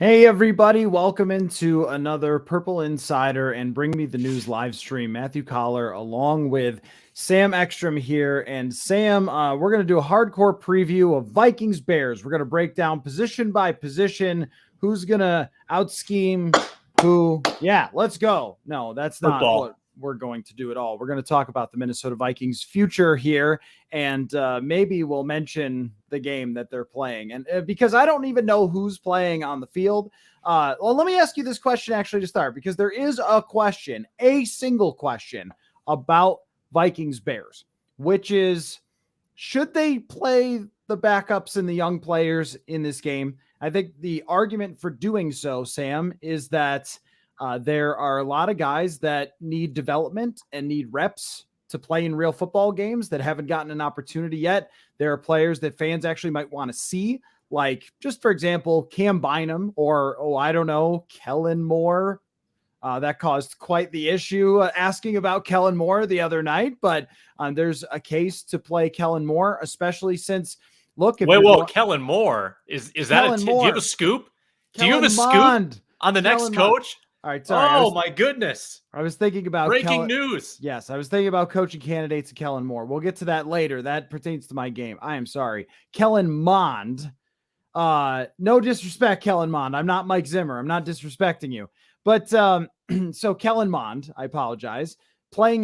Hey everybody, welcome into another Purple Insider and Bring Me the News live stream. Matthew Coller along with Sam Ekstrom here. And Sam, we're going to do a hardcore preview of Vikings Bears. We're going to break down position by position, who's going to out-scheme who. Yeah, let's go. No, that's not what we're going to do at all. We're going to talk about the Minnesota Vikings future here, and maybe we'll mention the game that they're playing. And because I don't even know who's playing on the field. Well, let me ask you this question actually to start, because there is a single question about Vikings Bears, which is, should they play the backups and the young players in this game? I think the argument for doing so, Sam, is that there are a lot of guys that need development and need reps to play in real football games that haven't gotten an opportunity yet. There are players that fans actually might want to see, like, just for example, Cam Bynum or, I don't know, Kellen Moore. That caused quite the issue asking about Kellen Moore the other night, but there's a case to play Kellen Moore, especially since, look, if Kellen Moore is that do you have a scoop? Do you have a scoop on the next coach? All right, sorry. Oh my goodness. I was thinking about breaking news. Yes, I was thinking about coaching candidates and Kellen Moore. We'll get to that later. That pertains to my game. I am sorry. Kellen Mond. No disrespect, Kellen Mond. I'm not Mike Zimmer. I'm not disrespecting you. But so Kellen Mond, I apologize, playing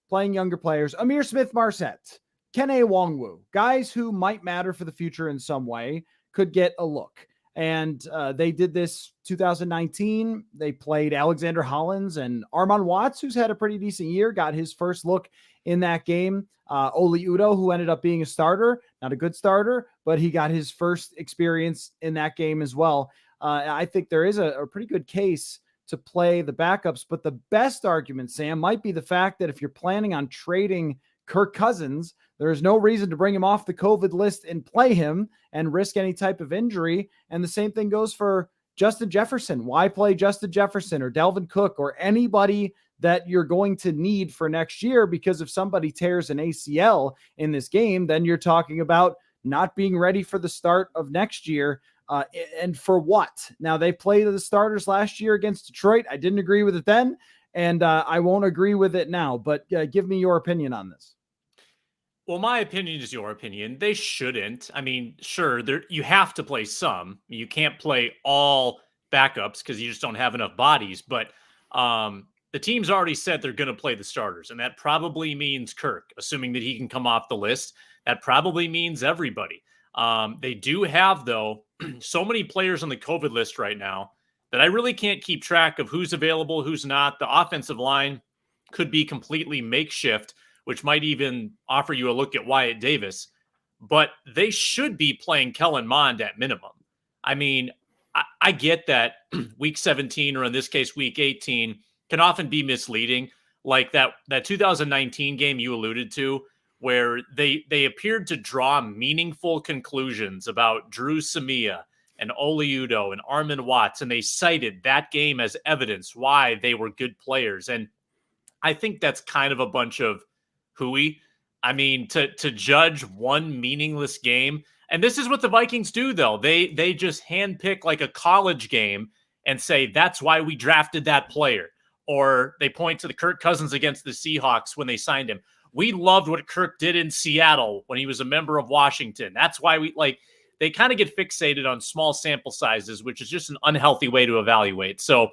younger players, Amir Smith-Marset, Kene Nwangwu, guys who might matter for the future in some way, could get a look. And they did this 2019. They played Alexander Hollins and Armon Watts, who's had a pretty decent year, got his first look in that game. Oli Udoh, who ended up being a starter, not a good starter, but he got his first experience in that game as well. I think there is a pretty good case to play the backups, but the best argument, Sam, might be the fact that if you're planning on trading Kirk Cousins, there is no reason to bring him off the COVID list and play him and risk any type of injury. And the same thing goes for Justin Jefferson. Why play Justin Jefferson or Dalvin Cook or anybody that you're going to need for next year? Because if somebody tears an ACL in this game, then you're talking about not being ready for the start of next year. And for what? Now, they played the starters last year against Detroit. I didn't agree with it then, and I won't agree with it now. But give me your opinion on this. Well, my opinion is your opinion. They shouldn't. I mean, sure, you have to play some. You can't play all backups because you just don't have enough bodies. But the team's already said they're going to play the starters, and that probably means Kirk, assuming that he can come off the list. That probably means everybody. They do have, though, so many players on the COVID list right now that I really can't keep track of who's available, who's not. The offensive line could be completely makeshift, which might even offer you a look at Wyatt Davis. But they should be playing Kellen Mond at minimum. I mean, I get that week 17, or in this case, week 18, can often be misleading. Like that 2019 game you alluded to, where they appeared to draw meaningful conclusions about Drew Samia and Oli Udoh and Armon Watts, and they cited that game as evidence why they were good players. And I think that's kind of a bunch of hooey. I mean, to judge one meaningless game, and this is what the Vikings do, though. They just handpick like a college game and say, that's why we drafted that player. Or they point to the Kirk Cousins against the Seahawks when they signed him. We loved what Kirk did in Seattle when he was a member of Washington. That's why they kind of get fixated on small sample sizes, which is just an unhealthy way to evaluate. So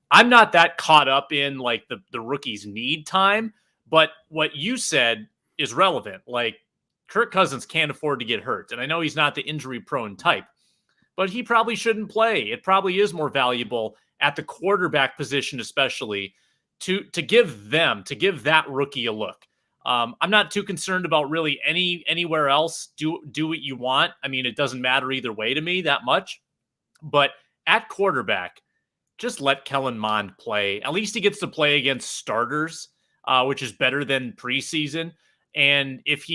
I'm not that caught up in like the rookies need time, but what you said is relevant. Like, Kirk Cousins can't afford to get hurt. And I know he's not the injury prone type, but he probably shouldn't play. It probably is more valuable at the quarterback position, especially to give that rookie a look. I'm not too concerned about really anywhere else. Do what you want. I mean, it doesn't matter either way to me that much. But at quarterback, just let Kellen Mond play. At least he gets to play against starters, which is better than preseason. And if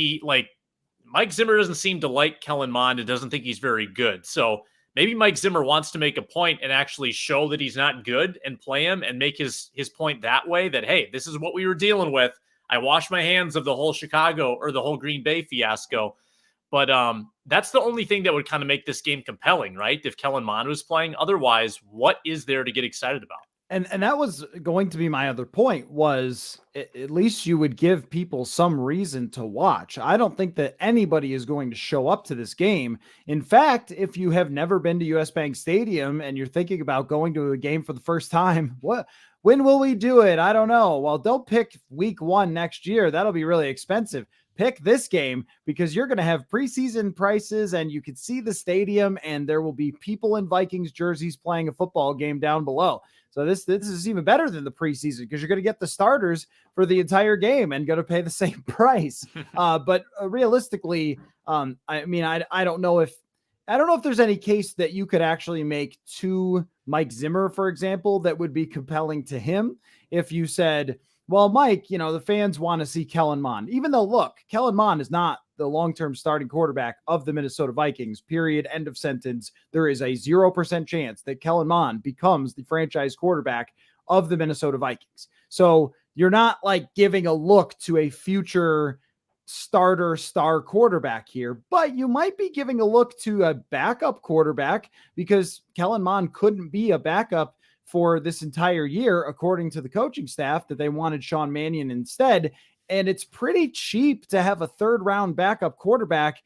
Mike Zimmer doesn't seem to like Kellen Mond and doesn't think he's very good. So maybe Mike Zimmer wants to make a point and actually show that he's not good and play him and make his point that way, that, hey, this is what we were dealing with. I washed my hands of the whole Chicago or the whole Green Bay fiasco. But that's the only thing that would kind of make this game compelling, right? If Kellen Mond was playing. Otherwise, what is there to get excited about? And that was going to be my other point, was at least you would give people some reason to watch. I don't think that anybody is going to show up to this game. In fact, if you have never been to US Bank Stadium and you're thinking about going to a game for the first time, when will we do it? I don't know. Well, don't pick week 1 next year. That'll be really expensive. Pick this game, because you're going to have preseason prices and you can see the stadium, and there will be people in Vikings jerseys playing a football game down below. So this is even better than the preseason, because you're going to get the starters for the entire game and going to pay the same price. But realistically, I mean, I don't know if there's any case that you could actually make to Mike Zimmer, for example, that would be compelling to him. If you said, well, Mike, the fans want to see Kellen Mond, even though, look, Kellen Mond is not the long-term starting quarterback of the Minnesota Vikings, period, end of sentence. There is a 0% chance that Kellen Mond becomes the franchise quarterback of the Minnesota Vikings. So you're not like giving a look to a future starter star quarterback here, but you might be giving a look to a backup quarterback, because Kellen Mond couldn't be a backup for this entire year, according to the coaching staff, that they wanted Sean Mannion instead. And it's pretty cheap to have a 3rd-round backup quarterback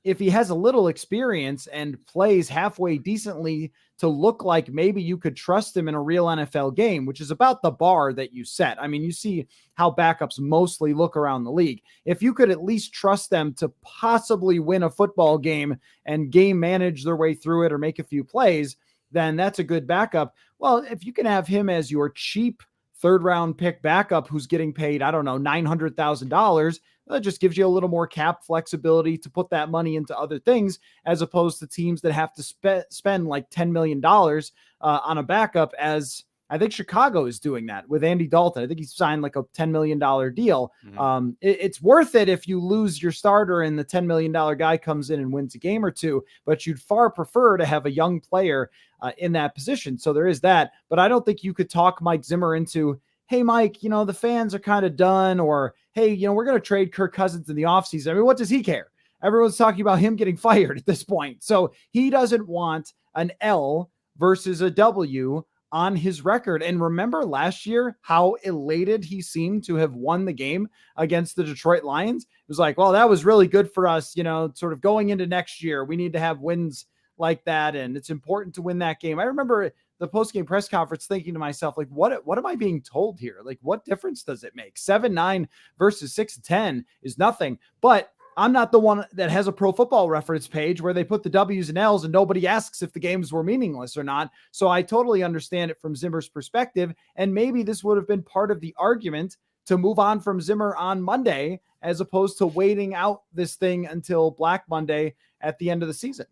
if he has a little experience and plays halfway decently, to look like maybe you could trust him in a real NFL game, which is about the bar that you set. I mean, you see how backups mostly look around the league. If you could at least trust them to possibly win a football game and game manage their way through it or make a few plays, then that's a good backup. Well, if you can have him as your cheap 3rd-round pick backup who's getting paid, I don't know, $900,000, that just gives you a little more cap flexibility to put that money into other things, as opposed to teams that have to spend like $10 million on a backup, as I think Chicago is doing that with Andy Dalton. I think he's signed like a $10 million deal. Mm-hmm. It's worth it if you lose your starter and the $10 million guy comes in and wins a game or two, but you'd far prefer to have a young player in that position. So there is that, but I don't think you could talk Mike Zimmer into, hey, Mike, the fans are kind of done, or, hey, we're going to trade Kirk Cousins in the offseason. I mean, what does he care? Everyone's talking about him getting fired at this point. So he doesn't want an L versus a W on his record. And remember last year how elated he seemed to have won the game against the Detroit Lions? It was like, well, that was really good for us, sort of going into next year. We need to have wins like that, and it's important to win that game. I remember the post-game press conference thinking to myself, like, what am I being told here? Like, what difference does it make? 7-9 versus 6-10 is nothing. But I'm not the one that has a Pro Football Reference page where they put the W's and L's and nobody asks if the games were meaningless or not. So I totally understand it from Zimmer's perspective. And maybe this would have been part of the argument to move on from Zimmer on Monday, as opposed to waiting out this thing until Black Monday at the end of the season.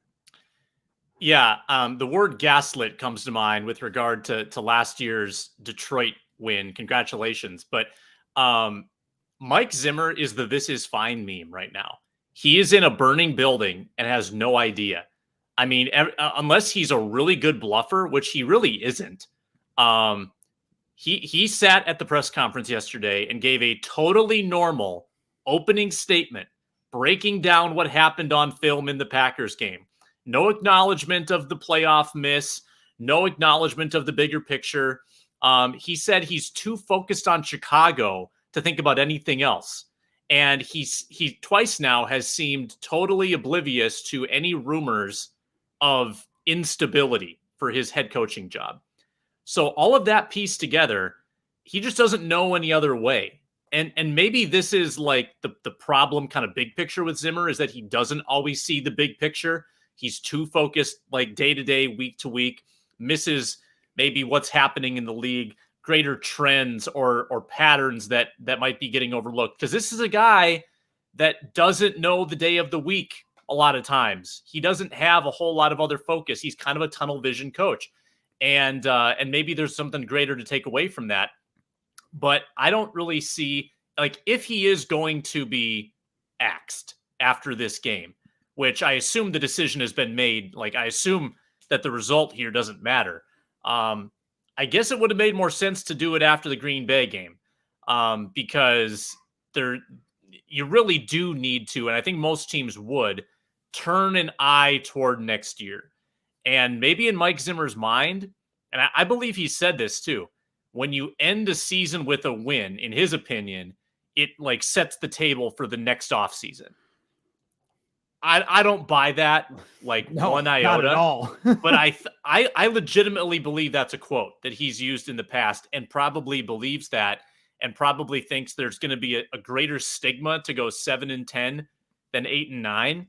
Yeah, the word gaslit comes to mind with regard to last year's Detroit win. Congratulations. But Mike Zimmer is the "this is fine" meme right now. He is in a burning building and has no idea. I mean, unless he's a really good bluffer, which he really isn't. He sat at the press conference yesterday and gave a totally normal opening statement, breaking down what happened on film in the Packers game. No acknowledgement of the playoff miss, no acknowledgement of the bigger picture. He said he's too focused on Chicago to think about anything else. And he twice now has seemed totally oblivious to any rumors of instability for his head coaching job. So all of that pieced together, he just doesn't know any other way. And maybe this is like the problem, kind of big picture with Zimmer, is that he doesn't always see the big picture. He's too focused, like day to day, week to week, misses maybe what's happening in the league, greater trends or patterns that might be getting overlooked. Because this is a guy that doesn't know the day of the week a lot of times. He doesn't have a whole lot of other focus. He's kind of a tunnel vision coach. And maybe there's something greater to take away from that. But I don't really see, like, if he is going to be axed after this game, which I assume the decision has been made. Like, I assume that the result here doesn't matter. I guess it would have made more sense to do it after the Green Bay game, because you really do need to, and I think most teams would, turn an eye toward next year. And maybe in Mike Zimmer's mind, and I believe he said this too, when you end a season with a win, in his opinion, it like sets the table for the next offseason. I don't buy that like one iota. Not at all. But I legitimately believe that's a quote that he's used in the past, and probably believes that, and probably thinks there's going to be a greater stigma to go 7-10 than 8-9.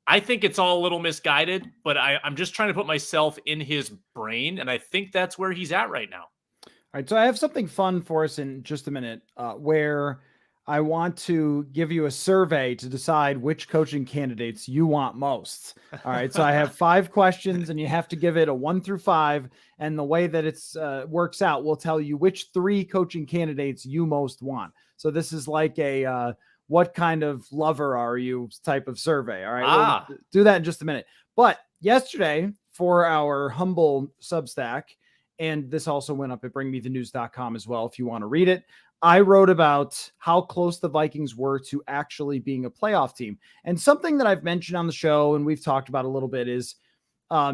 I think it's all a little misguided, but I'm just trying to put myself in his brain, and I think that's where he's at right now. All right, so I have something fun for us in just a minute, where I want to give you a survey to decide which coaching candidates you want most. All right, so I have 5 questions, and you have to give it a 1 through 5, and the way that it's works out will tell you which 3 coaching candidates you most want. So this is like a what kind of lover are you type of survey. All right, we'll do that in just a minute. But yesterday, for our humble Substack, and this also went up at bringmethenews.com as well if you want to read it, I wrote about how close the Vikings were to actually being a playoff team. And something that I've mentioned on the show, and we've talked about a little bit, is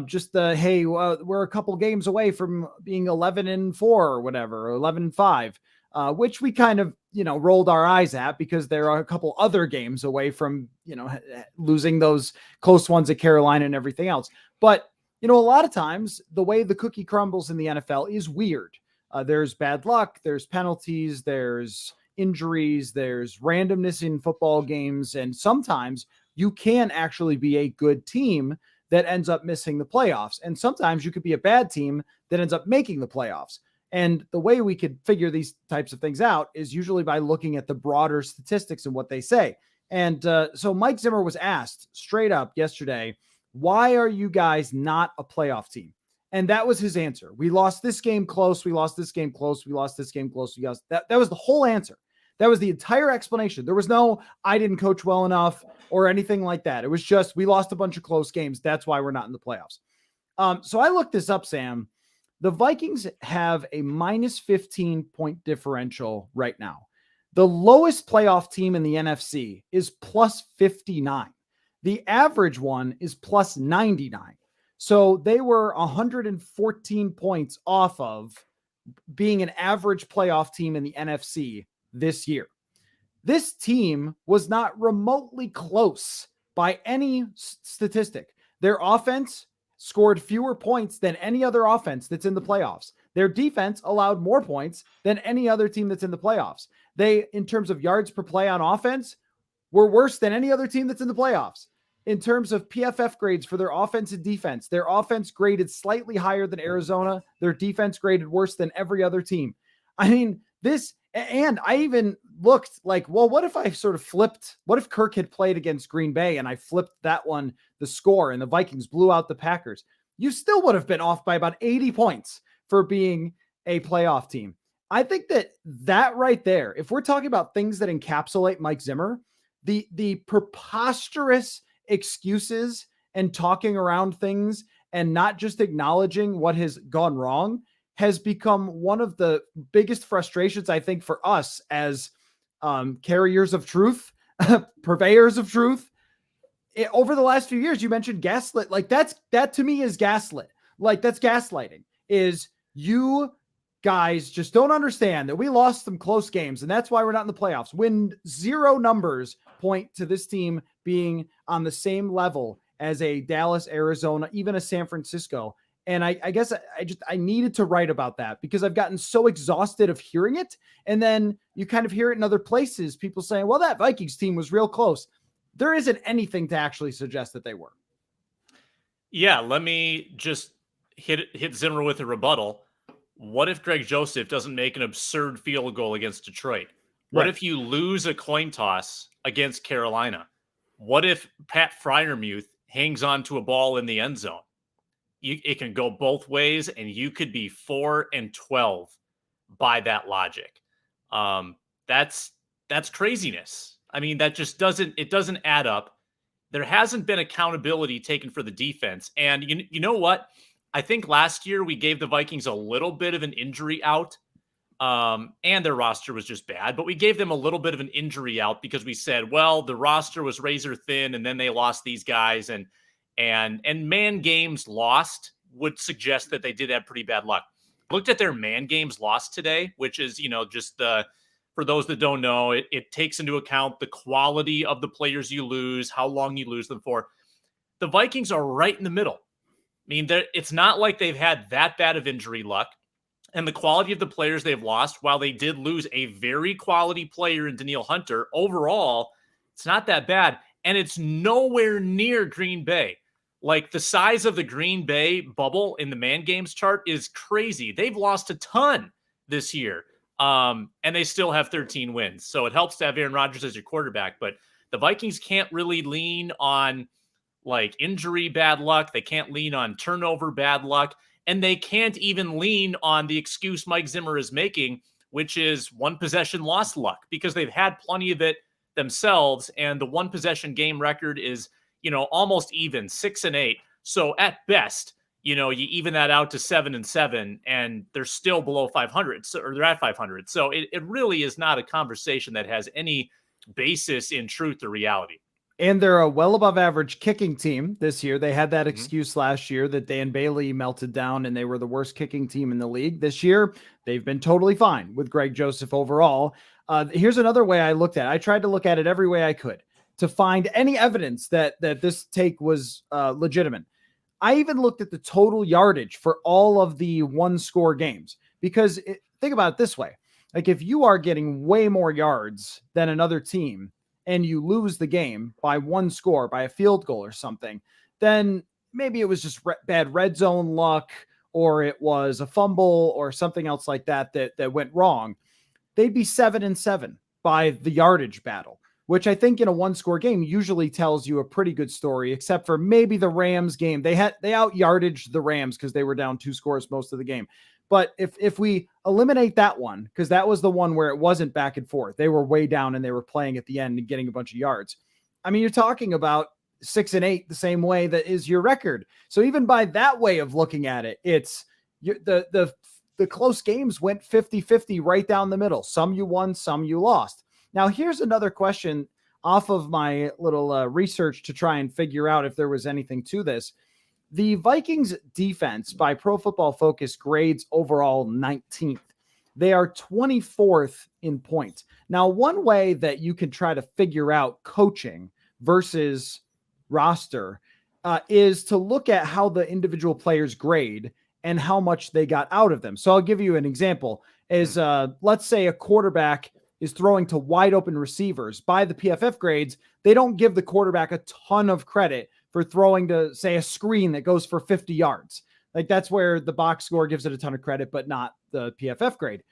just hey, we're a couple games away from being 11-4 or whatever, or 11-5, which we kind of, rolled our eyes at because there are a couple other games away from, losing those close ones at Carolina and everything else. But, a lot of times the way the cookie crumbles in the NFL is weird. There's bad luck, there's penalties, there's injuries, there's randomness in football games. And sometimes you can actually be a good team that ends up missing the playoffs. And sometimes you could be a bad team that ends up making the playoffs. And the way we could figure these types of things out is usually by looking at the broader statistics and what they say. And so Mike Zimmer was asked straight up yesterday, why are you guys not a playoff team? And that was his answer. We lost this game close. We lost this game close. We lost this game close. That was the whole answer. That was the entire explanation. There was no, I didn't coach well enough or anything like that. It was just, we lost a bunch of close games. That's why we're not in the playoffs. So I looked this up, Sam. The Vikings have a minus 15 point differential right now. The lowest playoff team in the NFC is plus 59. The average one is plus 99. So they were 114 points off of being an average playoff team in the NFC this year. This team was not remotely close by any statistic. Their offense scored fewer points than any other offense that's in the playoffs. Their defense allowed more points than any other team that's in the playoffs. They, in terms of yards per play on offense, were worse than any other team that's in the playoffs. In terms of PFF grades for their offense and defense, their offense graded slightly higher than Arizona. Their defense graded worse than every other team. I mean, and I even looked like, well, what if I sort of flipped? What if Kirk had played against Green Bay and I flipped that one, the score, and the Vikings blew out the Packers? You still would have been off by about 80 points for being a playoff team. I think that right there, if we're talking about things that encapsulate Mike Zimmer, the preposterous excuses and talking around things and not just acknowledging what has gone wrong has become one of the biggest frustrations, I think, for us as carriers of truth, purveyors of truth. Over the last few years, you mentioned gaslit. Like that to me is gaslit. Like that's gaslighting. Is you guys just don't understand that we lost some close games and that's why we're not in the playoffs. When zero numbers point to this team being on the same level as a Dallas, Arizona, even a San Francisco. And I guess I needed to write about that because I've gotten so exhausted of hearing it. And then you kind of hear it in other places, people saying, well, that Vikings team was real close. There isn't anything to actually suggest that they were. Yeah, let me just hit Zimmer with a rebuttal. What if Greg Joseph doesn't make an absurd field goal against Detroit? What if you lose a coin toss against Carolina? What if Pat Freiermuth hangs on to a ball in the end zone? It can go both ways, and you could be 4-12 by that logic. That's craziness. I mean, that just doesn't add up. There hasn't been accountability taken for the defense. And you know what? I think last year we gave the Vikings a little bit of an injury out And their roster was just bad. But we gave them a little bit of an injury out because we said, well, the roster was razor thin, and then they lost these guys, and man games lost would suggest that they did have pretty bad luck. Looked at their man games lost today, which is, just for those that don't know, it takes into account the quality of the players you lose, how long you lose them for. The Vikings are right in the middle. I mean, it's not like they've had that bad of injury luck. And the quality of the players they've lost, while they did lose a very quality player in Danielle Hunter, overall, it's not that bad. And it's nowhere near Green Bay. Like, the size of the Green Bay bubble in the man games chart is crazy. They've lost a ton this year, and they still have 13 wins. So it helps to have Aaron Rodgers as your quarterback. But the Vikings can't really lean on, like, injury bad luck. They can't lean on turnover bad luck. And they can't even lean on the excuse Mike Zimmer is making, which is one possession loss luck, because they've had plenty of it themselves. And the one possession game record is, almost even 6-8. So at best, you even that out to 7-7, and they're still below 500, or they're at 500. So it really is not a conversation that has any basis in truth or reality. And they're a well above average kicking team this year. They had that excuse last year that Dan Bailey melted down and they were the worst kicking team in the league. This year, they've been totally fine with Greg Joseph overall. Here's another way I looked at it. I tried to look at it every way I could to find any evidence that this take was legitimate. I even looked at the total yardage for all of the one-score games, because think about it this way. Like, if you are getting way more yards than another team, and you lose the game by one score, by a field goal or something, then maybe it was just bad red zone luck, or it was a fumble or something else like that went wrong. They'd be 7-7 by the yardage battle, which I think in a one score game usually tells you a pretty good story, except for maybe the Rams game. They out yardaged the Rams because they were down 2 scores most of the game. But if we eliminate that one, because that was the one where it wasn't back and forth, they were way down and they were playing at the end and getting a bunch of yards. I mean, you're talking about 6-8, the same way that is your record. So even by that way of looking at it, it's the close games went 50-50 right down the middle. Some you won, some you lost. Now, here's another question off of my little research to try and figure out if there was anything to this. The Vikings defense by Pro Football Focus grades overall 19th. They are 24th in points. Now, one way that you can try to figure out coaching versus roster is to look at how the individual players grade and how much they got out of them. So I'll give you an example. Let's say a quarterback is throwing to wide open receivers. By the PFF grades, they don't give the quarterback a ton of credit for throwing to, say, a screen that goes for 50 yards. Like, that's where the box score gives it a ton of credit, but not the PFF grade.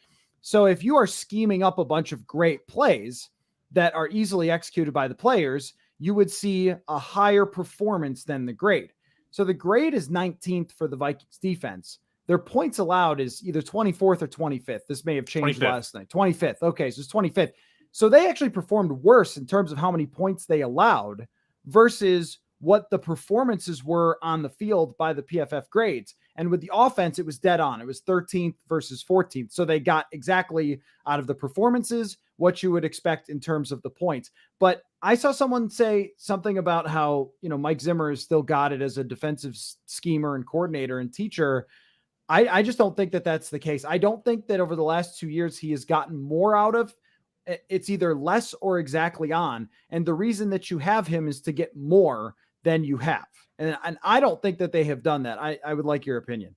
So if you are scheming up a bunch of great plays that are easily executed by the players, you would see a higher performance than the grade. So the grade is 19th for the Vikings defense. Their points allowed is either 24th or 25th. This may have changed 25th. Last night. 25th. Okay, so it's 25th. So they actually performed worse in terms of how many points they allowed versus what the performances were on the field by the PFF grades. And with the offense, it was dead on. It was 13th versus 14th. So they got exactly out of the performances what you would expect in terms of the points. But I saw someone say something about how, Mike Zimmer has still got it as a defensive schemer and coordinator and teacher. I just don't think that that's the case. I don't think that over the last 2 years, he has gotten more out of. It's either less or exactly on. And the reason that you have him is to get more than you have. And I don't think that they have done that. I would like your opinion.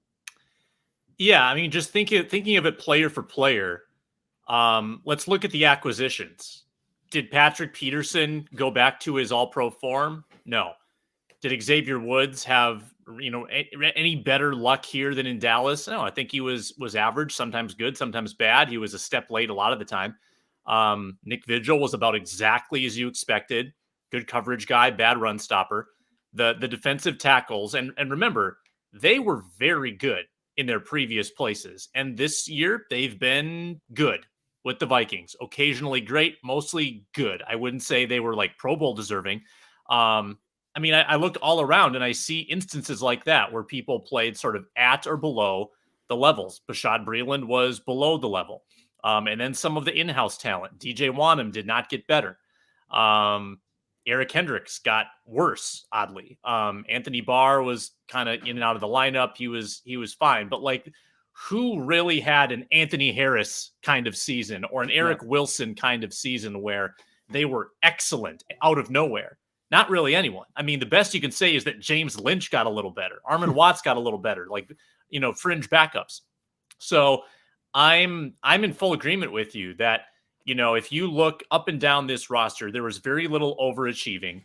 Yeah, I mean, just thinking of it player for player, let's look at the acquisitions. Did Patrick Peterson go back to his all-pro form? No. Did Xavier Woods have, any better luck here than in Dallas? No, I think he was average, sometimes good, sometimes bad. He was a step late a lot of the time. Nick Vigil was about exactly as you expected. Good coverage guy, bad run stopper. The defensive tackles, and remember, they were very good in their previous places. And this year, they've been good with the Vikings. Occasionally great, mostly good. I wouldn't say they were like Pro Bowl deserving. I looked all around and I see instances like that where people played sort of at or below the levels. Bashad Breeland was below the level. And then some of the in-house talent. DJ Wanham did not get better. Eric Hendricks got worse, oddly. Anthony Barr was kind of in and out of the lineup. He was fine. But like, who really had an Anthony Harris kind of season or an Eric Wilson kind of season where they were excellent out of nowhere? Not really anyone. I mean, the best you can say is that James Lynch got a little better. Armon Watts got a little better, like, fringe backups. So I'm in full agreement with you that, if you look up and down this roster, there was very little overachieving.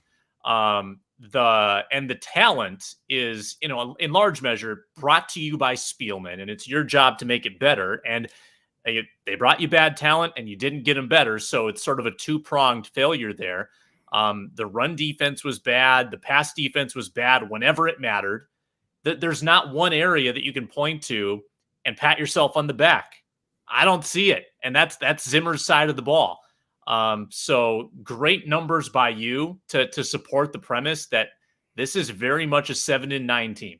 The talent is, in large measure brought to you by Spielman, and it's your job to make it better. And they brought you bad talent and you didn't get them better. So it's sort of a two-pronged failure there. The run defense was bad. The pass defense was bad whenever it mattered. There's not one area that you can point to and pat yourself on the back. I don't see it. And that's Zimmer's side of the ball. So great numbers by you to support the premise that this is very much a 7-9 team.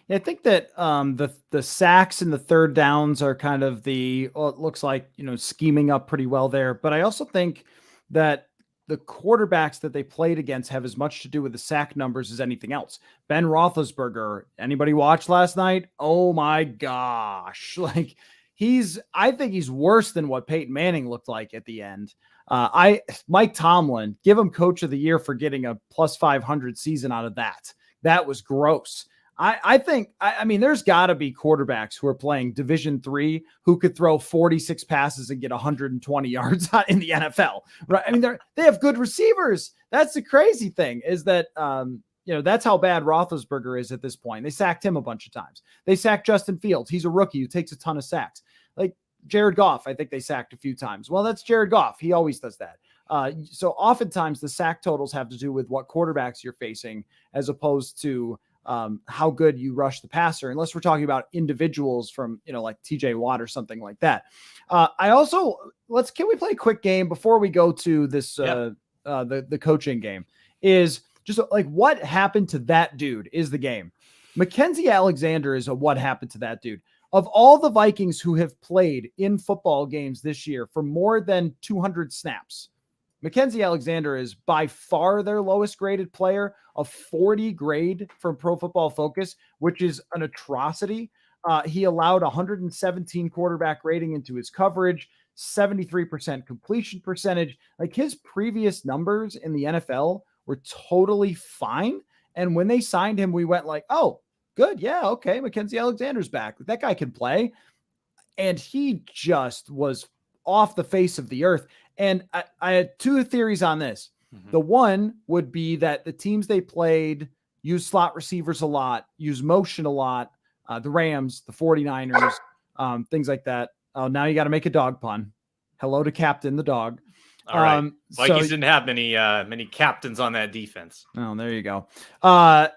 Yeah, I think that the sacks and the third downs are kind of it looks like, scheming up pretty well there. But I also think that the quarterbacks that they played against have as much to do with the sack numbers as anything else. Ben Roethlisberger, anybody watch last night? Oh my gosh. Like, I think he's worse than what Peyton Manning looked like at the end. Mike Tomlin, give him coach of the year for getting a plus 500 season out of that. That was gross. I think there's got to be quarterbacks who are playing Division III who could throw 46 passes and get 120 yards in the NFL, right? I mean, they have good receivers. That's the crazy thing is that, that's how bad Roethlisberger is at this point. They sacked him a bunch of times. They sacked Justin Fields. He's a rookie who takes a ton of sacks. Like Jared Goff, I think they sacked a few times. Well, that's Jared Goff. He always does that. So oftentimes the sack totals have to do with what quarterbacks you're facing as opposed to how good you rush the passer, unless we're talking about individuals from, like TJ Watt or something like that. Can we play a quick game before we go to this, the coaching game is just like what happened to that dude is the game. Mckenzie Alexander is what happened to that dude. Of all the Vikings who have played in football games this year for more than 200 snaps, Mackenzie Alexander is by far their lowest graded player, a 40 grade from Pro Football Focus, which is an atrocity. He allowed 117 quarterback rating into his coverage, 73% completion percentage. Like his previous numbers in the NFL were totally fine. And when they signed him, we went like, oh, good. Yeah. Okay. Mackenzie Alexander's back. That guy can play. And he just was off the face of the earth. And I had two theories on this. Mm-hmm. The one would be that the teams they played use slot receivers a lot, use motion a lot. The Rams, the 49ers, things like that. Oh, now you got to make a dog pun. Hello to Captain the dog. All right. Vikings didn't have many captains on that defense. Oh, there you go. But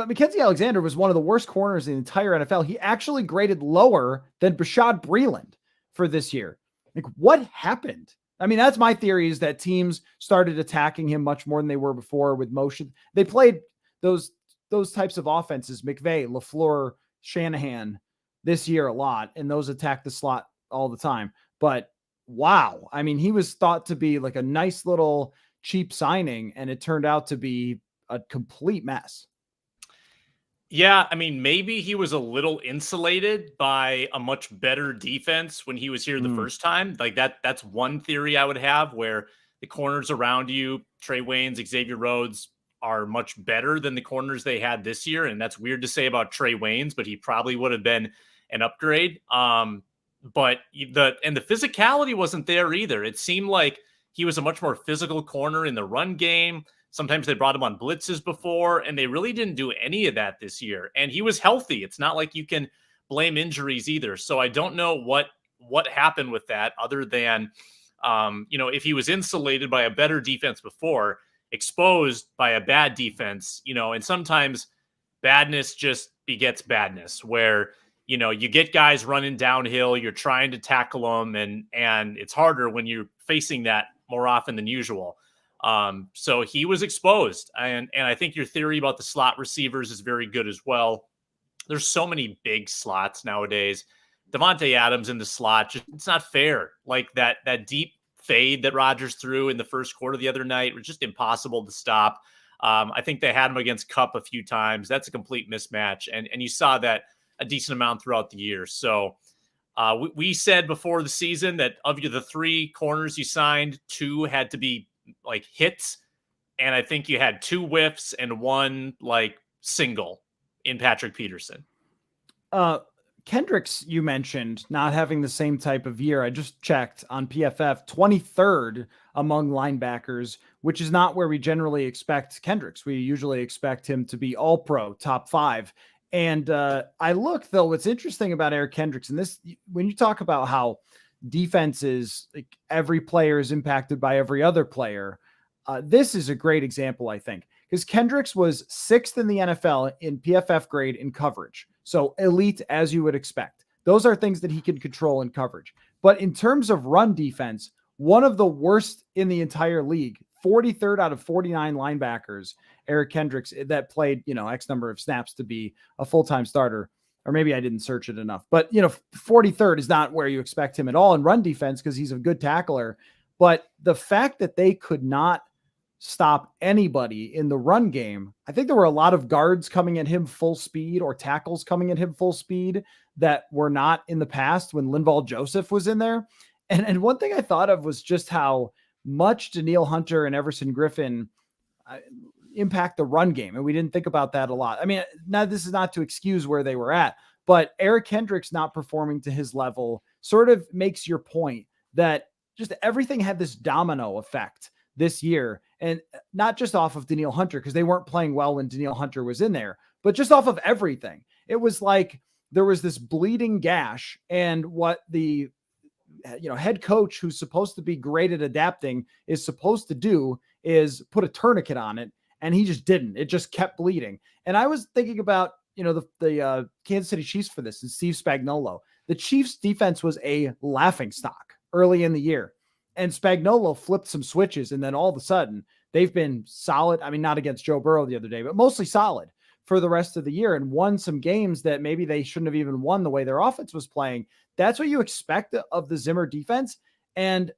Mackenzie Alexander was one of the worst corners in the entire NFL. He actually graded lower than Bashaud Breeland for this year. Like, what happened? I mean, that's my theory is that teams started attacking him much more than they were before with motion. They played those types of offenses, McVay, LaFleur, Shanahan this year a lot, and those attack the slot all the time. But wow. I mean, he was thought to be like a nice little cheap signing, and it turned out to be a complete mess. Yeah, I mean, maybe he was a little insulated by a much better defense when he was here the first time. Like that's one theory I would have, where the corners around you, Trey Waynes, Xavier Rhodes, are much better than the corners they had this year. And that's weird to say about Trey Waynes, but he probably would have been an upgrade. But the physicality wasn't there either. It seemed like he was a much more physical corner in the run game. Sometimes they brought him on blitzes before, and they really didn't do any of that this year. And he was healthy. It's not like you can blame injuries either. So I don't know what happened with that other than, if he was insulated by a better defense before, exposed by a bad defense, and sometimes badness just begets badness where, you get guys running downhill, you're trying to tackle them, and it's harder when you're facing that more often than usual. So he was exposed, and I think your theory about the slot receivers is very good as well. There's so many big slots nowadays. Devontae Adams in the slot, it's not fair. Like that deep fade that Rodgers threw in the first quarter the other night was just impossible to stop. I think they had him against Kupp a few times. That's a complete mismatch. And you saw that a decent amount throughout the year. So we said before the season that of the 3 corners you signed, 2 had to be like hits. And I think you had 2 whiffs and 1 like single in Patrick Peterson. Hendricks, you mentioned not having the same type of year. I just checked on PFF, 23rd among linebackers, which is not where we generally expect Hendricks. We usually expect him to be all pro, top 5. And I look, though, what's interesting about Eric Hendricks, and this, when you talk about how defense is like every player is impacted by every other player, this is a great example, I think, because Hendricks was 6th in the NFL in PFF grade in coverage. So elite, as you would expect. Those are things that he can control in coverage. But in terms of run defense, one of the worst in the entire league, 43rd out of 49 linebackers, Eric Hendricks, that played, X number of snaps to be a full-time starter. Or maybe I didn't search it enough. But, 43rd is not where you expect him at all in run defense because he's a good tackler. But the fact that they could not stop anybody in the run game, I think there were a lot of guards coming at him full speed or tackles coming at him full speed that were not in the past when Linval Joseph was in there. And one thing I thought of was just how much Danielle Hunter and Everson Griffin impact the run game. And we didn't think about that a lot. I mean, now this is not to excuse where they were at, but Eric Hendricks not performing to his level sort of makes your point that just everything had this domino effect this year, and not just off of Danielle Hunter, because they weren't playing well when Danielle Hunter was in there, but just off of everything. It was like there was this bleeding gash, and what the head coach, who's supposed to be great at adapting, is supposed to do is put a tourniquet on it, and he just didn't. It just kept bleeding. And I was thinking about the Kansas City Chiefs for this, and Steve Spagnuolo. The Chiefs defense was a laughingstock early in the year. And Spagnuolo flipped some switches, and then all of a sudden they've been solid. I mean, not against Joe Burrow the other day, but mostly solid for the rest of the year, and won some games that maybe they shouldn't have even won the way their offense was playing. That's what you expect of the Zimmer defense. And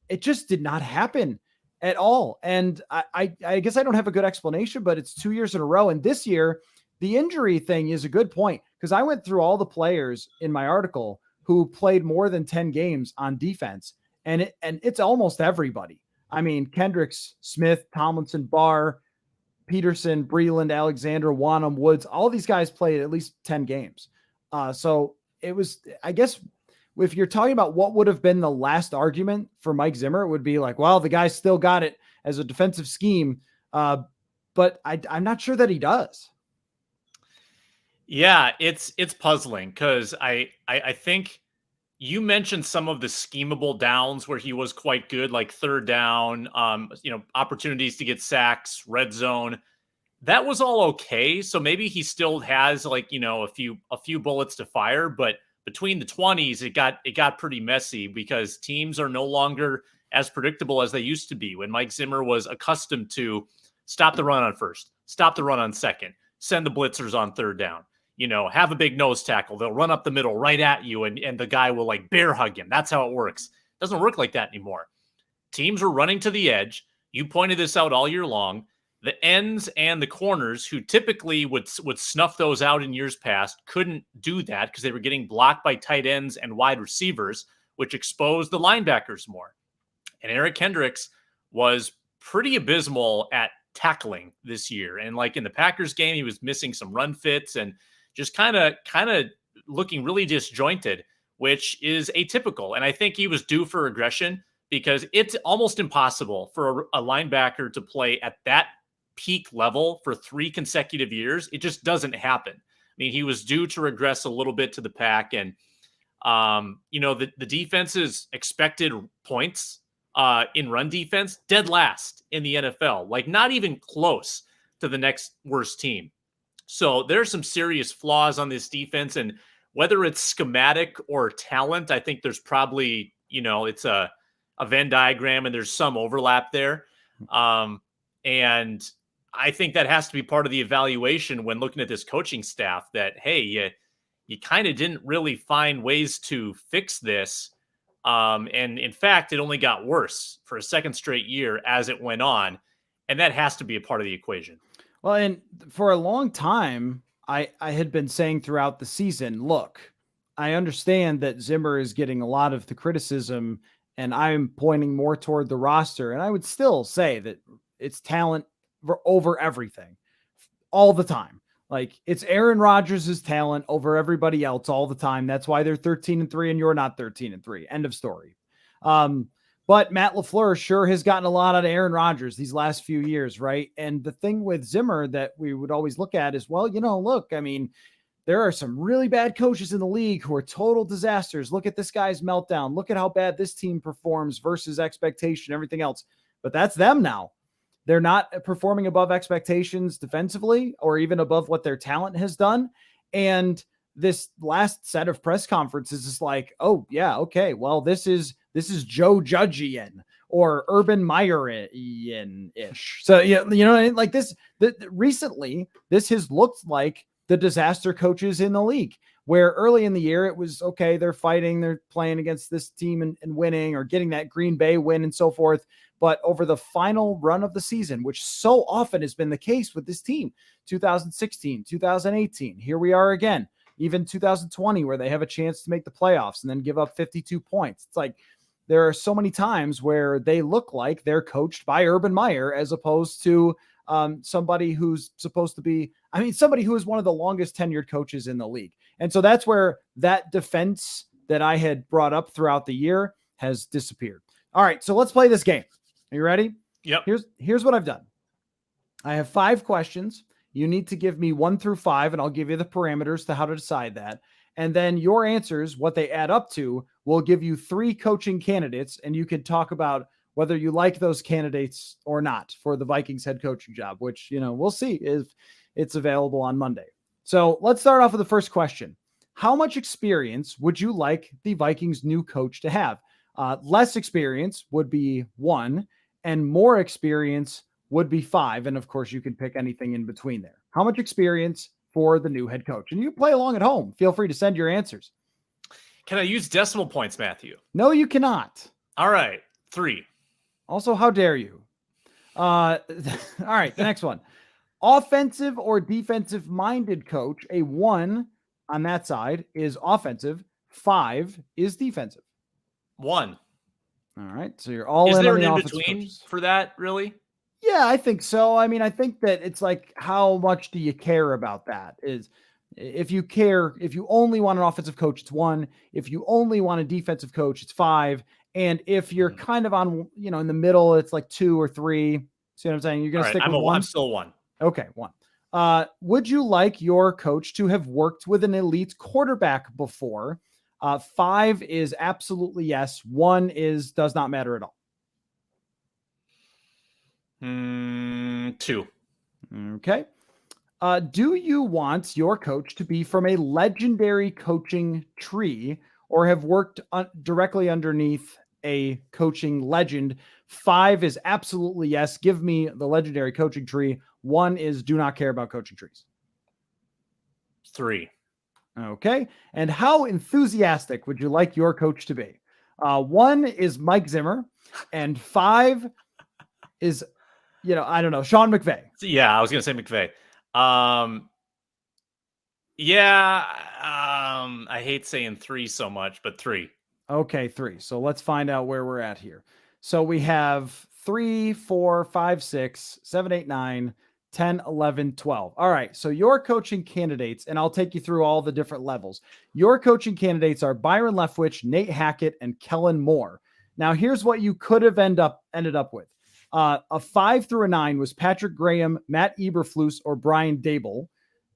it just did not happen at all. And I guess I don't have a good explanation, but it's 2 years in a row. And this year, the injury thing is a good point, because I went through all the players in my article who played more than 10 games on defense. And it's almost everybody. I mean, Hendricks, Smith, Tomlinson, Barr, Peterson, Breland, Alexander, Wanham, Woods, all these guys played at least 10 games. So it was, I guess, if you're talking about what would have been the last argument for Mike Zimmer, it would be like, well, the guy still got it as a defensive scheme. But I'm not sure that he does. Yeah, it's puzzling because I think you mentioned some of the schemable downs where he was quite good, like third down, opportunities to get sacks, red zone. That was all okay. So maybe he still has a few bullets to fire, but between the 20s, it got pretty messy because teams are no longer as predictable as they used to be when Mike Zimmer was accustomed to stop the run on first, stop the run on second, send the blitzers on third down. Have a big nose tackle. They'll run up the middle right at you, and the guy will like bear hug him. That's how it works. It doesn't work like that anymore. Teams are running to the edge. You pointed this out all year long. The ends and the corners, who typically would snuff those out in years past, couldn't do that because they were getting blocked by tight ends and wide receivers, which exposed the linebackers more. And Eric Hendricks was pretty abysmal at tackling this year. And like in the Packers game, he was missing some run fits and just kind of looking really disjointed, which is atypical. And I think he was due for regression because it's almost impossible for a linebacker to play at that peak level for 3 consecutive years. It just doesn't happen. I mean, he was due to regress a little bit to the pack. And, the defense's expected points in run defense, dead last in the NFL, like not even close to the next worst team. So there's some serious flaws on this defense, and whether it's schematic or talent, I think there's probably, it's a Venn diagram and there's some overlap there. And I think that has to be part of the evaluation when looking at this coaching staff that, hey, you kind of didn't really find ways to fix this. And in fact, it only got worse for a second straight year as it went on. And that has to be a part of the equation. Well, and for a long time, I had been saying throughout the season, look, I understand that Zimmer is getting a lot of the criticism, and I'm pointing more toward the roster. And I would still say that it's talent over everything all the time. Like, it's Aaron Rodgers' talent over everybody else all the time. That's why they're 13-3 and you're not 13-3. End of story. But Matt LaFleur sure has gotten a lot out of Aaron Rodgers these last few years, right? And the thing with Zimmer that we would always look at is, well, look, I mean, there are some really bad coaches in the league who are total disasters. Look at this guy's meltdown. Look at how bad this team performs versus expectation, everything else. But that's them now. They're not performing above expectations defensively or even above what their talent has done. And this last set of press conferences is like, oh yeah, okay, well, this is Joe Judgian or Urban Meyer-ish. So like this, recently, this has looked like the disaster coaches in the league, where early in the year it was okay, they're fighting, they're playing against this team and winning or getting that Green Bay win and so forth. But over the final run of the season, which so often has been the case with this team, 2016, 2018, here we are again, even 2020, where they have a chance to make the playoffs and then give up 52 points. It's like there are so many times where they look like they're coached by Urban Meyer as opposed to somebody who's supposed to be, somebody who is one of the longest tenured coaches in the league. And so that's where that defense that I had brought up throughout the year has disappeared. All right, so let's play this game. Are you ready? Yep. Here's what I've done. I have 5 questions. You need to give me 1 through 5, and I'll give you the parameters to how to decide that. And then your answers, what they add up to, will give you 3 coaching candidates, and you can talk about whether you like those candidates or not for the Vikings head coaching job, which, we'll see if it's available on Monday. So let's start off with the first question. How much experience would you like the Vikings new coach to have? Less experience would be 1, and more experience would be 5. And of course, you can pick anything in between there. How much experience for the new head coach? And you play along at home. Feel free to send your answers. Can I use decimal points, Matthew? No, you cannot. All right. 3. Also, how dare you? All right. The next one. Offensive or defensive minded coach. A 1 on that side is offensive. 5 is defensive. 1. All right. So you're all is in there on the an offensive in-between coaches. for that, really? Yeah, I think so. I think that it's like, how much do you care about that? Is if you only want an offensive coach, it's 1. If you only want a defensive coach, it's 5. And if you're kind of on, in the middle, it's like 2 or 3. See what I'm saying? You're going to stick with 1? I'm still 1. Okay, 1. Would you like your coach to have worked with an elite quarterback before? 5 is absolutely yes. 1 is does not matter at all. 2. Okay. Do you want your coach to be from a legendary coaching tree or have worked directly underneath a coaching legend? 5 is absolutely yes. Give me the legendary coaching tree. 1 is do not care about coaching trees. 3. Okay. And how enthusiastic would you like your coach to be? 1 is Mike Zimmer, and 5 is, I don't know, Sean McVay. Yeah, I was going to say McVay. I hate saying 3 so much, but 3. Okay, 3. So let's find out where we're at here. So we have 3, 4, 5, 6, 7, 8, 9, 10, 11, 12. All right. So your coaching candidates, and I'll take you through all the different levels. Your coaching candidates are Byron Leftwich, Nate Hackett, and Kellen Moore. Now, here's what you could have ended up with. A 5 through a 9 was Patrick Graham, Matt Eberflus, or Brian Dable.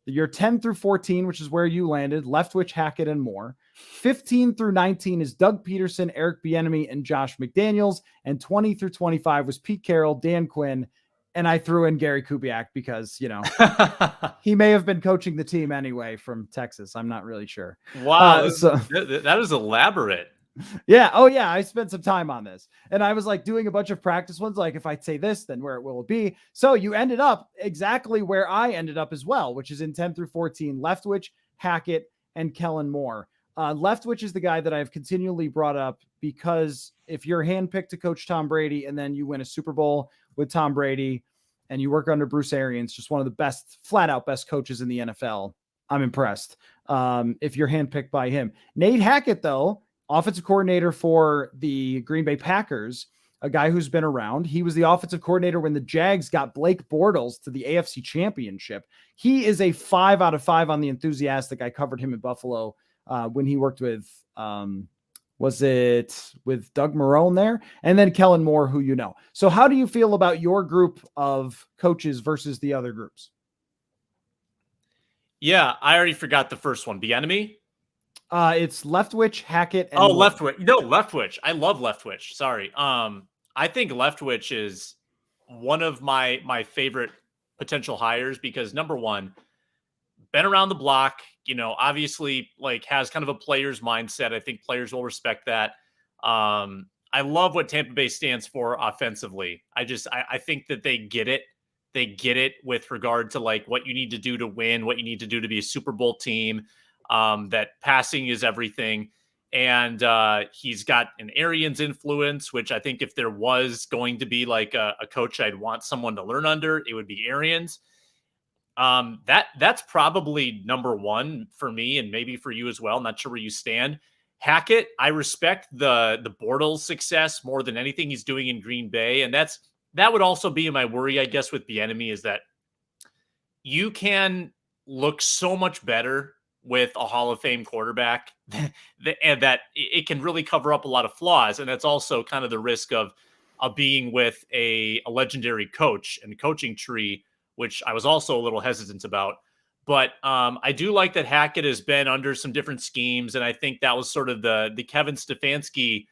Your 10 through 14, which is where you landed, Leftwich, Hackett, and Moore. 15 through 19 is Doug Peterson, Eric Bieniemy, and Josh McDaniels. And 20 through 25 was Pete Carroll, Dan Quinn, and I threw in Gary Kubiak because, he may have been coaching the team anyway from Texas. I'm not really sure. Wow. That is elaborate. Yeah. Oh, yeah. I spent some time on this, and I was like doing a bunch of practice ones. Like, if I say this, then where will it be? So you ended up exactly where I ended up as well, which is in 10 through 14, Leftwich, Hackett, and Kellen Moore. Leftwich is the guy that I've continually brought up because if you're handpicked to coach Tom Brady and then you win a Super Bowl with Tom Brady and you work under Bruce Arians, just one of the best, flat out best coaches in the NFL, I'm impressed. If you're handpicked by him. Nate Hackett, though, offensive coordinator for the Green Bay Packers, a guy who's been around. He was the offensive coordinator when the Jags got Blake Bortles to the AFC Championship. He is a 5 out of 5 on the Enthusiastic. I covered him in Buffalo when he worked with, was it with Doug Marrone there? And then Kellen Moore, who you know. So how do you feel about your group of coaches versus the other groups? Yeah, I already forgot the first one. The enemy? It's Leftwich, Hackett, and Moore. Leftwich. No, Leftwich. I love Leftwich. Sorry. I think Leftwich is one of my favorite potential hires because number one, been around the block, obviously like has kind of a player's mindset. I think players will respect that. I love what Tampa Bay stands for offensively. I think that they get it. They get it with regard to like what you need to do to win, what you need to do to be a Super Bowl team, that passing is everything. And he's got an Arians influence, which I think if there was going to be like a coach I'd want someone to learn under, it would be Arians. That's probably number one for me and maybe for you as well. Not sure where you stand. Hackett, I respect the Bortles success more than anything he's doing in Green Bay. And that would also be my worry, I guess, with the enemy is that you can look so much better with a Hall of Fame quarterback and that it can really cover up a lot of flaws. And that's also kind of the risk of being with a legendary coach and coaching tree, which I was also a little hesitant about. But I do like that Hackett has been under some different schemes. And I think that was sort of the Kevin Stefanski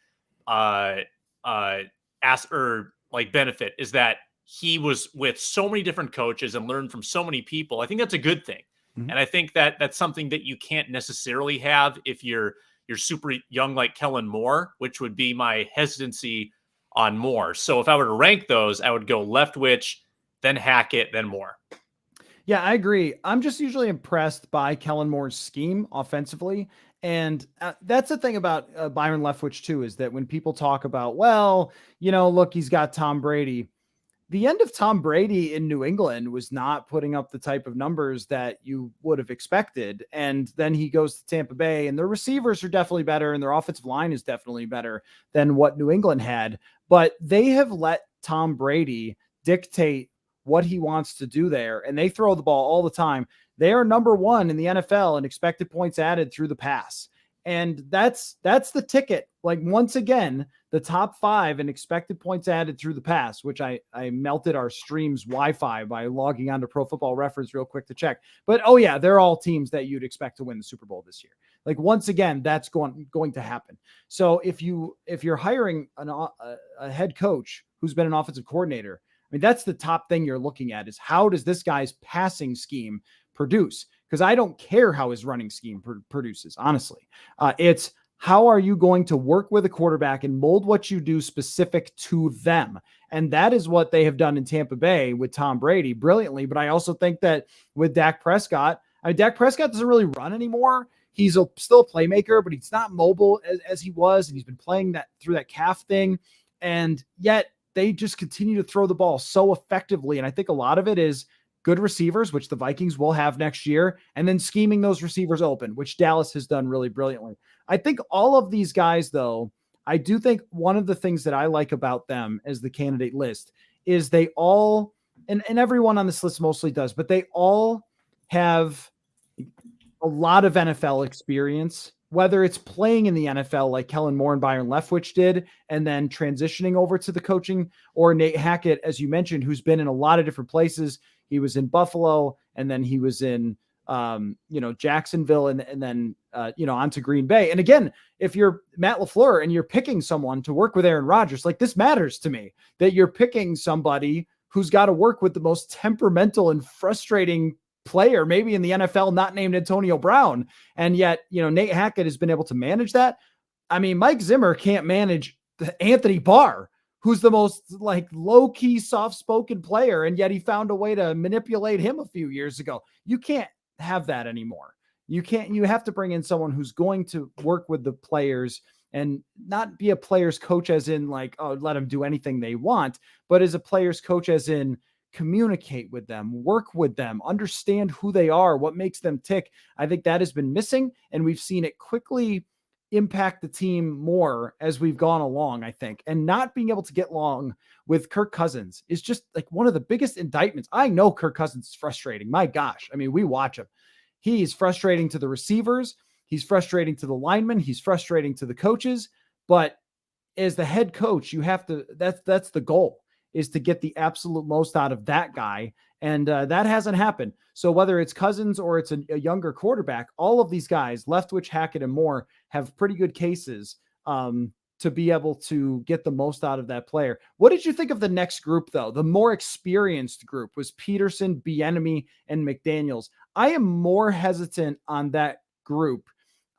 benefit is that he was with so many different coaches and learned from so many people. I think that's a good thing. Mm-hmm. And I think that that's something that you can't necessarily have if you're super young like Kellen Moore, which would be my hesitancy on Moore. So if I were to rank those, I would go Leftwich, then Hackett, then Moore. Yeah, I agree. I'm just usually impressed by Kellen Moore's scheme offensively. And that's the thing about Byron Leftwich too, is that when people talk about, well, look, he's got Tom Brady. The end of Tom Brady in New England was not putting up the type of numbers that you would have expected. And then he goes to Tampa Bay and their receivers are definitely better and their offensive line is definitely better than what New England had. But they have let Tom Brady dictate what he wants to do there. And they throw the ball all the time. They are number one in the NFL in expected points added through the pass. And that's the ticket. Like once again, the top 5 in expected points added through the pass, which I melted our stream's Wi-Fi by logging on to Pro Football Reference real quick to check. But oh yeah, they're all teams that you'd expect to win the Super Bowl this year. Like once again, that's going to happen. So if you're hiring a head coach who's been an offensive coordinator, I mean, that's the top thing you're looking at is how does this guy's passing scheme produce? Because I don't care how his running scheme produces, honestly. It's how are you going to work with a quarterback and mold what you do specific to them? And that is what they have done in Tampa Bay with Tom Brady brilliantly. But I also think that with Dak Prescott, Dak Prescott doesn't really run anymore. He's still a playmaker, but he's not mobile as he was. And he's been playing that through that calf thing. And yet they just continue to throw the ball so effectively. And I think a lot of it is good receivers, which the Vikings will have next year, and then scheming those receivers open, which Dallas has done really brilliantly. I think all of these guys, though, I do think one of the things that I like about them as the candidate list is they all, and everyone on this list mostly does, but they all have a lot of NFL experience, whether it's playing in the NFL like Kellen Moore and Byron Leftwich did, and then transitioning over to the coaching, or Nate Hackett, as you mentioned, who's been in a lot of different places. He was in Buffalo, and then he was in, Jacksonville, and then, on to Green Bay. And again, if you're Matt LaFleur and you're picking someone to work with Aaron Rodgers, like this matters to me that you're picking somebody who's got to work with the most temperamental and frustrating player, maybe in the NFL, not named Antonio Brown. And yet, Nate Hackett has been able to manage that. I mean, Mike Zimmer can't manage Anthony Barr, who's the most like low-key, soft-spoken player, and yet he found a way to manipulate him a few years ago. You can't have that anymore. You have to bring in someone who's going to work with the players and not be a player's coach as in like, oh, let them do anything they want, but as a player's coach as in communicate with them, work with them, understand who they are, what makes them tick. I think that has been missing, and we've seen it quickly impact the team more as we've gone along, I think. And not being able to get along with Kirk Cousins is just like one of the biggest indictments. I know Kirk Cousins is frustrating. My gosh. I mean, we watch him. He's frustrating to the receivers. He's frustrating to the linemen. He's frustrating to the coaches. But as the head coach, you have to, that's the goal, is to get the absolute most out of that guy. And that hasn't happened. So whether it's Cousins or it's a younger quarterback, all of these guys, Leftwich, Hackett, and Moore, have pretty good cases to be able to get the most out of that player. What did you think of the next group, though? The more experienced group was Peterson, Bieniemy, and McDaniels. I am more hesitant on that group.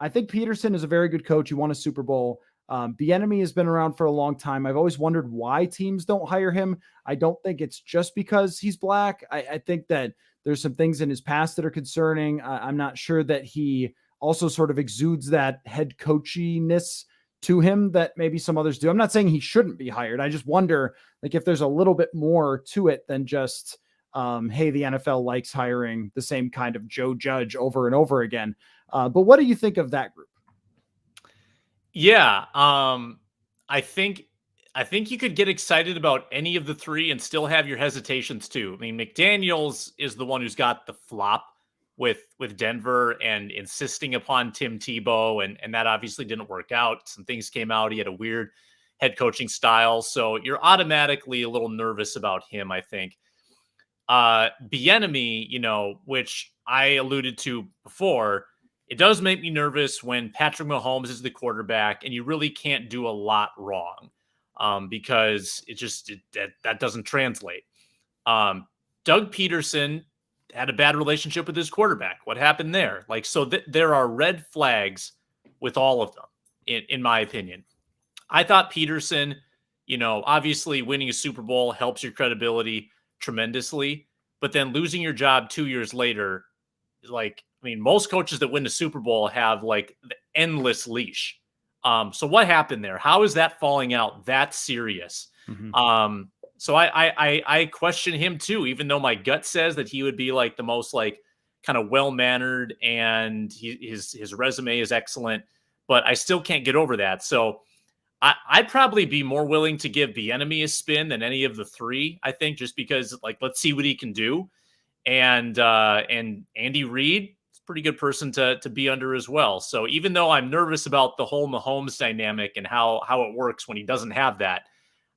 I think Peterson is a very good coach. He won a Super Bowl. Bieniemy has been around for a long time. I've always wondered why teams don't hire him. I don't think it's just because he's black. I think that there's some things in his past that are concerning. I'm not sure that he also sort of exudes that head coachiness to him that maybe some others do. I'm not saying he shouldn't be hired. I just wonder like if there's a little bit more to it than just, hey, the NFL likes hiring the same kind of Joe Judge over and over again. But what do you think of that group? Yeah, I think you could get excited about any of the three and still have your hesitations too. I mean, McDaniels is the one who's got the flop with Denver and insisting upon Tim Tebow, and that obviously didn't work out. Some things came out. He had a weird head coaching style, so you're automatically a little nervous about him, I think. Bieniemy, which I alluded to before, it does make me nervous when Patrick Mahomes is the quarterback and you really can't do a lot wrong because that doesn't translate. Doug Peterson had a bad relationship with his quarterback. What happened there? Like, so there are red flags with all of them, in my opinion. I thought Peterson, obviously winning a Super Bowl helps your credibility tremendously, but then losing your job 2 years later, like, I mean, most coaches that win the Super Bowl have like the endless leash. So what happened there? How is that falling out that serious? Mm-hmm. So I question him too, even though my gut says that he would be like the most like kind of well-mannered and his resume is excellent, but I still can't get over that. So I'd probably be more willing to give Bieniemy a spin than any of the three, I think, just because like, let's see what he can do. And Andy Reid, pretty good person to be under as well. So even though I'm nervous about the whole Mahomes dynamic and how it works when he doesn't have that,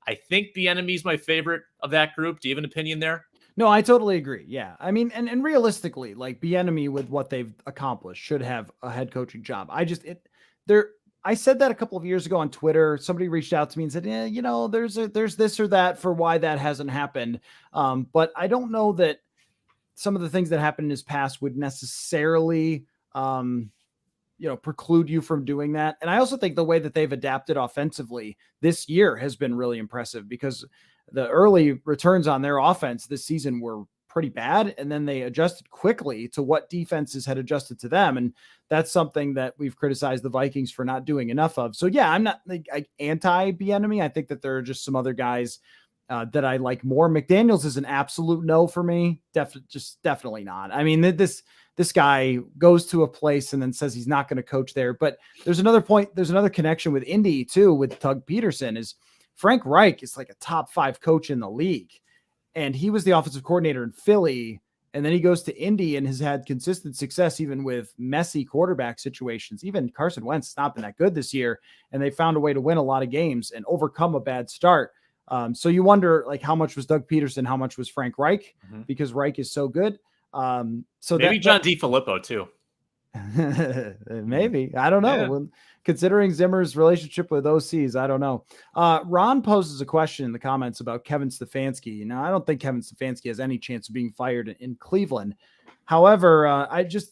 I think Bieniemy is my favorite of that group. Do you have an opinion there? No, I totally agree. Yeah. I mean, and realistically, like Bieniemy with what they've accomplished should have a head coaching job. I said that a couple of years ago on Twitter. Somebody reached out to me and said, yeah, there's this or that for why that hasn't happened. But I don't know that some of the things that happened in his past would necessarily, preclude you from doing that. And I also think the way that they've adapted offensively this year has been really impressive because the early returns on their offense this season were pretty bad. And then they adjusted quickly to what defenses had adjusted to them. And that's something that we've criticized the Vikings for not doing enough of. So yeah, I'm not like anti Bieniemy. I think that there are just some other guys that I like more. McDaniels is an absolute no for me. Definitely not. I mean, this guy goes to a place and then says he's not going to coach there. But there's another point. There's another connection with Indy too, with Doug Peterson. Is Frank Reich is like a top 5 coach in the league. And he was the offensive coordinator in Philly. And then he goes to Indy and has had consistent success, even with messy quarterback situations. Even Carson Wentz has not been that good this year. And they found a way to win a lot of games and overcome a bad start. So you wonder like how much was Doug Peterson, how much was Frank Reich, because Reich is so good. So maybe John DeFilippo too. Maybe, I don't know. Yeah. Well, considering Zimmer's relationship with OCs, I don't know. Ron poses a question in the comments about Kevin Stefanski. Now, I don't think Kevin Stefanski has any chance of being fired in Cleveland. However,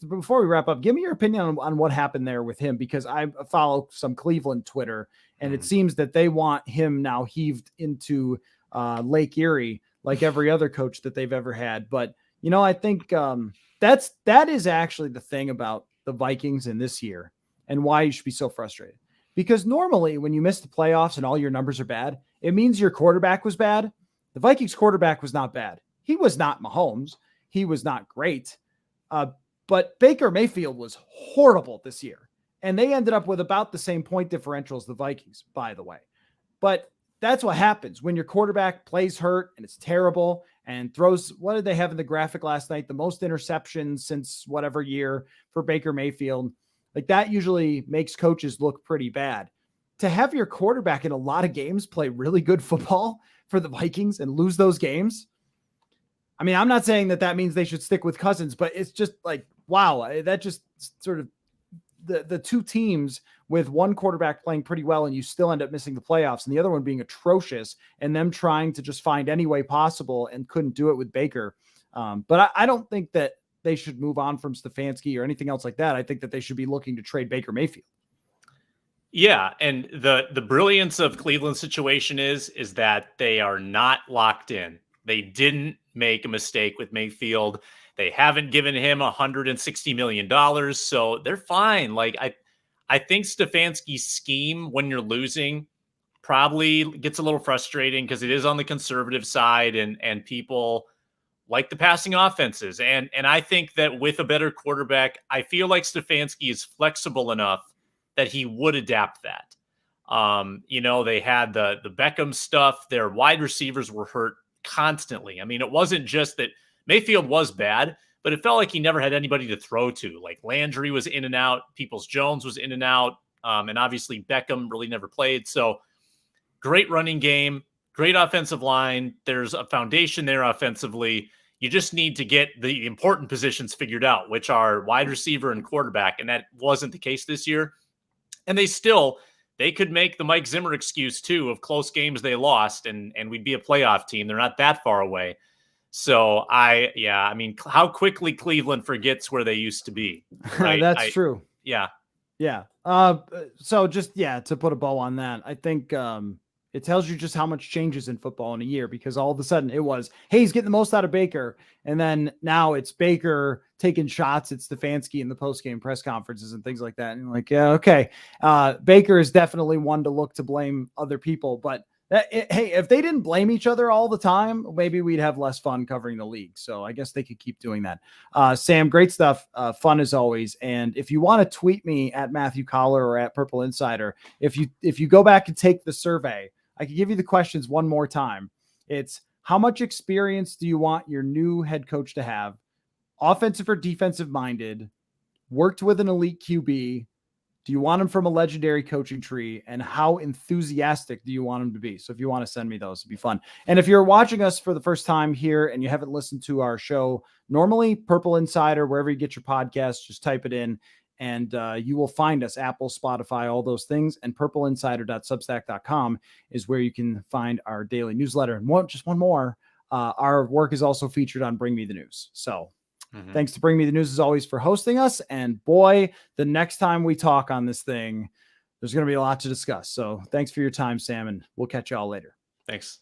before we wrap up, give me your opinion on what happened there with him, because I follow some Cleveland Twitter, and it seems that they want him now heaved into Lake Erie like every other coach that they've ever had. But, I think that is actually the thing about the Vikings in this year and why you should be so frustrated. Because normally when you miss the playoffs and all your numbers are bad, it means your quarterback was bad. The Vikings quarterback was not bad. He was not Mahomes. He was not great. But Baker Mayfield was horrible this year. And they ended up with about the same point differential as the Vikings, by the way. But that's what happens when your quarterback plays hurt and it's terrible and throws, what did they have in the graphic last night? The most interceptions since whatever year for Baker Mayfield. Like that usually makes coaches look pretty bad. To have your quarterback in a lot of games play really good football for the Vikings and lose those games. I mean, I'm not saying that means they should stick with Cousins, but it's just like, wow, that just sort of the two teams with one quarterback playing pretty well and you still end up missing the playoffs and the other one being atrocious and them trying to just find any way possible and couldn't do it with Baker. But I don't think that they should move on from Stefanski or anything else like that. I think that they should be looking to trade Baker Mayfield. Yeah, and the brilliance of Cleveland's situation is that they are not locked in. They didn't make a mistake with Mayfield. They haven't given him $160 million, so they're fine. Like I think Stefanski's scheme when you're losing probably gets a little frustrating because it is on the conservative side and people like the passing offenses. And I think that with a better quarterback, I feel like Stefanski is flexible enough that he would adapt that. They had the Beckham stuff. Their wide receivers were hurt constantly. I mean, it wasn't just that Mayfield was bad, but it felt like he never had anybody to throw to. Like Landry was in and out. Peoples-Jones was in and out. And obviously Beckham really never played. So great running game, great offensive line. There's a foundation there offensively. You just need to get the important positions figured out, which are wide receiver and quarterback. And that wasn't the case this year. And they could make the Mike Zimmer excuse too of close games they lost and we'd be a playoff team. They're not that far away. So I mean, how quickly Cleveland forgets where they used to be. Right? That's true. Yeah. Yeah. So just, to put a bow on that, I think, it tells you just how much changes in football in a year, because all of a sudden it was, hey, he's getting the most out of Baker. And then now it's Baker taking shots at Stefanski in the post-game press conferences and things like that. And like, yeah, okay. Baker is definitely one to look to blame other people, but hey, if they didn't blame each other all the time, maybe we'd have less fun covering the league. So I guess they could keep doing that. Sam, great stuff. Fun as always. And if you want to tweet me at Matthew Coller or at Purple Insider, if you go back and take the survey, I can give you the questions one more time. It's how much experience do you want your new head coach to have? Offensive or defensive minded? Worked with an elite QB? Do you want him from a legendary coaching tree? And how enthusiastic do you want him to be? So if you want to send me those, it'd be fun. And if you're watching us for the first time here and you haven't listened to our show, normally Purple Insider, wherever you get your podcasts, just type it in. And you will find us, Apple, Spotify, all those things. And purpleinsider.substack.com is where you can find our daily newsletter. And just one more, our work is also featured on Bring Me the News. So thanks to Bring Me the News as always for hosting us. And boy, the next time we talk on this thing, there's going to be a lot to discuss. So thanks for your time, Sam, and we'll catch you all later. Thanks.